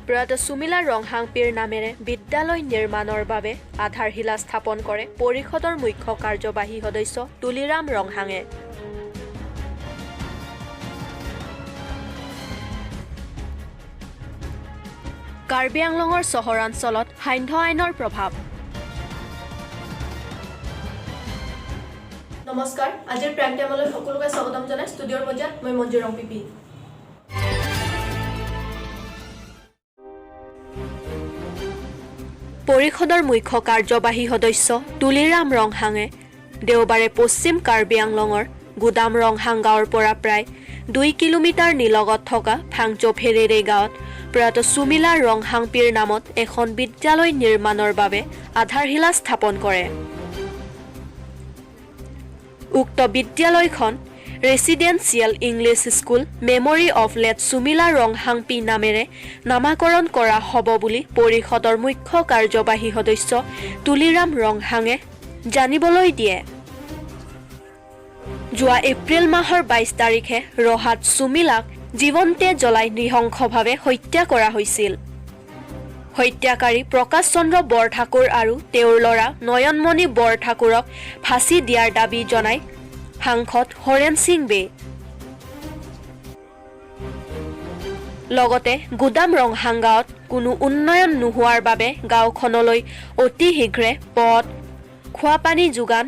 প্ৰয়াত সুমিলা ৰংহাংপিৰ নামেৰে বিদ্যালয় নিৰ্মাণৰ বাবে আধাৰশিলা স্থাপন কৰে পৰিষদৰ মুখ্য কাৰ্যবাহী সদস্য তুলিৰাম ৰংহাঙে। কাৰ্বি আংলঙৰ চহৰাঞ্চলত সান্ধ্য আইনৰ প্ৰভাৱ। নমস্কাৰ, আজিৰ প্ৰাইম টাইমলৈ সকলোকে স্বাগতম জনাই ষ্টুডিঅ'ৰ পৰ্যায়ত মই মঞ্জু ৰংপিপি। পৰিষদৰ মুখ্য কাৰ্যবাহী সদস্য তুলিৰাম ৰংহাঙে দেওবাৰে পশ্চিম কাৰ্বি আংলঙৰ গুদাম ৰংহাং গাঁৱৰ পৰা প্ৰায় 2 কিলোমিটাৰ নিলগত থকা ফাংচোফেৰেৰে গাঁৱত প্ৰয়াত সুমিলা ৰংহাংপিৰ নামত এখন বিদ্যালয় নিৰ্মাণৰ বাবে আধাৰশিলা স্থাপন কৰে। উক্ত বিদ্যালয়খন residential English school memory of late Sumila Ronghangpi নামেৰে নামাকৰণ কৰা হ'ব বুলি পৰিষদৰ মুখ্য কাৰ্যবাহী সদস্য তুলিৰাম ৰংহাঙে জানিবলৈ দিয়ে। যোৱা এপ্ৰিল মাহৰ 22 তাৰিখে ৰহাত সুমিলাক জীৱন্তে জ্বলাই নৃশংসভাৱে হত্যা কৰা হৈছিল। হত্যাকাৰী প্ৰকাশ চন্দ্ৰ বৰঠাকুৰ আৰু তেওঁৰ ল'ৰা নয়নমণি বৰঠাকুৰক ফাঁচি দিয়াৰ দাবী জনাই সাংসদ হৰেণ সিং বে। লগতে গুদাম ৰংহাং গাঁৱত কোনো উন্নয়ন নোহোৱাৰ বাবে গাঁওখনলৈ অতি শীঘ্ৰে পথ, খোৱাপানী যোগান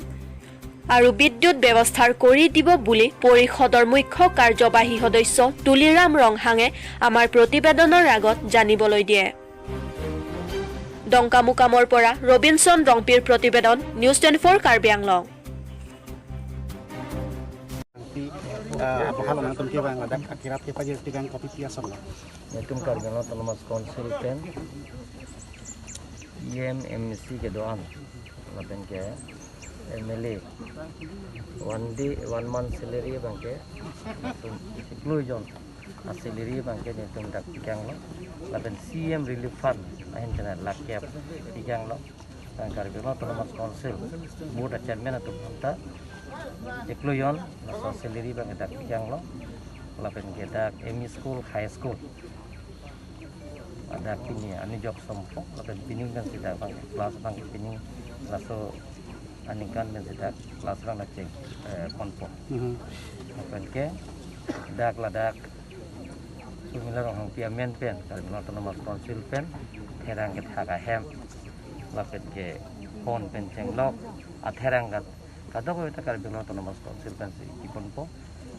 আৰু বিদ্যুৎ ব্যৱস্থাৰ কৰি দিব বুলি পৰিষদৰ মুখ্য কাৰ্যবাহী সদস্য তুলিৰাম ৰংহাঙে আমাৰ প্ৰতিবেদনৰ আগত জানিবলৈ দিয়ে। ডংকামুকামৰ পৰা ৰবিনসন ৰংপিৰ প্ৰতিবেদন, news 24 Karbi Anglong. Netum Kargana Autonomous Council pen EMMC ke doan lapen ke MLA 1 month salary bangke inclusion salary bangke netum dak tikang lo lapen CM relief fund ahin kana lakyap tikang lo Kargana Autonomous Council board chairman atau banta inclusion salary bangke dak tikang lo lapen ke dak ME school high school ada kini ani job sompong lapen pining kan tidak bang kelas bang pining laso anikan dan tidak kelas bang cek konpo lapen ke dak ladak Sumilar orang piamen pen kalau autonomous council pen herang ke thaka hem lapen ke pon pen cenglok atherang kat kadang kita kalau autonomous council pen si konpo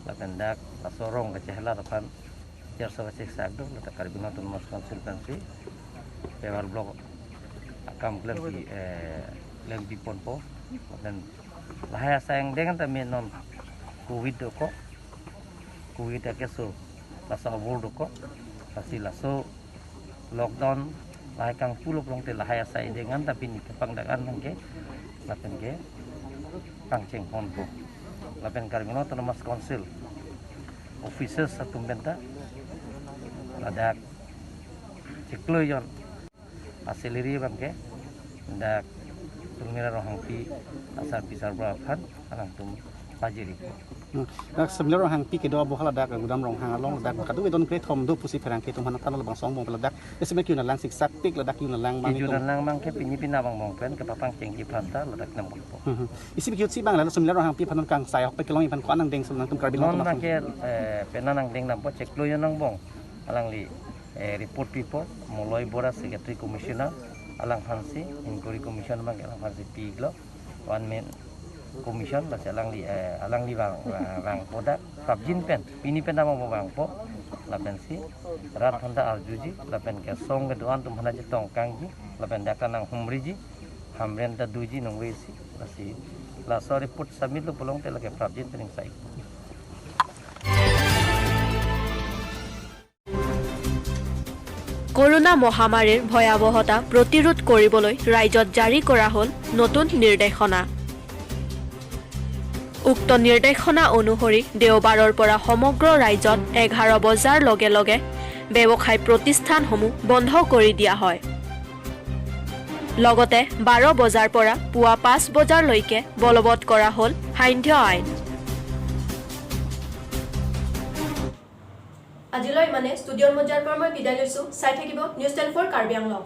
lapen dak lasorong ke cehla depan biar sama cek sagdo letak Karbi Autonomous Council pensi Pewar Blok akam lebih ponpo dan lahaya sayang dengan tapi non covid doko covid keso laso abur doko pasti laso lockdown lahai kang puluh pelong te lahaya sayang dengan tapi ni kepang dagan mangke lapen ke pangceng ponpo lapen Karbi Autonomous Council officers satu benta ladak cikluyon asiliri bangke dak tumira rohangpi asar pisar berafan alang tum pajiri nak sebenarnya rohangpi kedua bohal ladak gudam rohang along ladak kadu edon kret hom do pusi ferang ke tumhan tan lebang song bong ladak esme kyun lang sik saktik ladak kyun lang mang itu lang mang ke pinyi pina bang bong pen ke papang cengki planta ladak nam po isi bikyut si bang la sebenarnya rohangpi panon kang sai hok pe kelong ipan ko anang deng sebenarnya tum Karbi non mang ke penanang deng nam po cikluyon nang bong alang li report people moloi bora secretary commissioner alang hansi inquiry commission bang alang hansi piglo one man commission bas alang li bang produk subjin pen pini pen nama bang po lapen si rat handa arjuji lapen ke song ke doan tum hana jitong kangji lapen dakanang humriji hamren ta duji nongwesi lasi la so report submit lo polong te lake subjin pening sai corona মহামাৰীৰ ভয়াৱহতা প্ৰতিৰোধ কৰিবলৈ ৰাজ্যত জাৰি কৰা হ'ল নতুন নিৰ্দেশনা। উক্ত নিৰ্দেশনা অনুসৰি দেওবাৰৰ পৰা সমগ্ৰ ৰাজ্যত 11 বজাৰ লগে লগে ব্যৱসায় প্ৰতিষ্ঠানসমূহ বন্ধ কৰি দিয়া হয়। লগতে 12 বজাৰ পৰা পুৱা 5 বজালৈকে বলবৎ কৰা হ'ল সান্ধ্য আইন। আজিলৈ ইমানে ষ্টুডিঅ'ৰ মজ্জাৰ পৰা মই বিদায় লৈছোঁ চাই থাকিব নিউজ 10 কাৰ্বি আংলং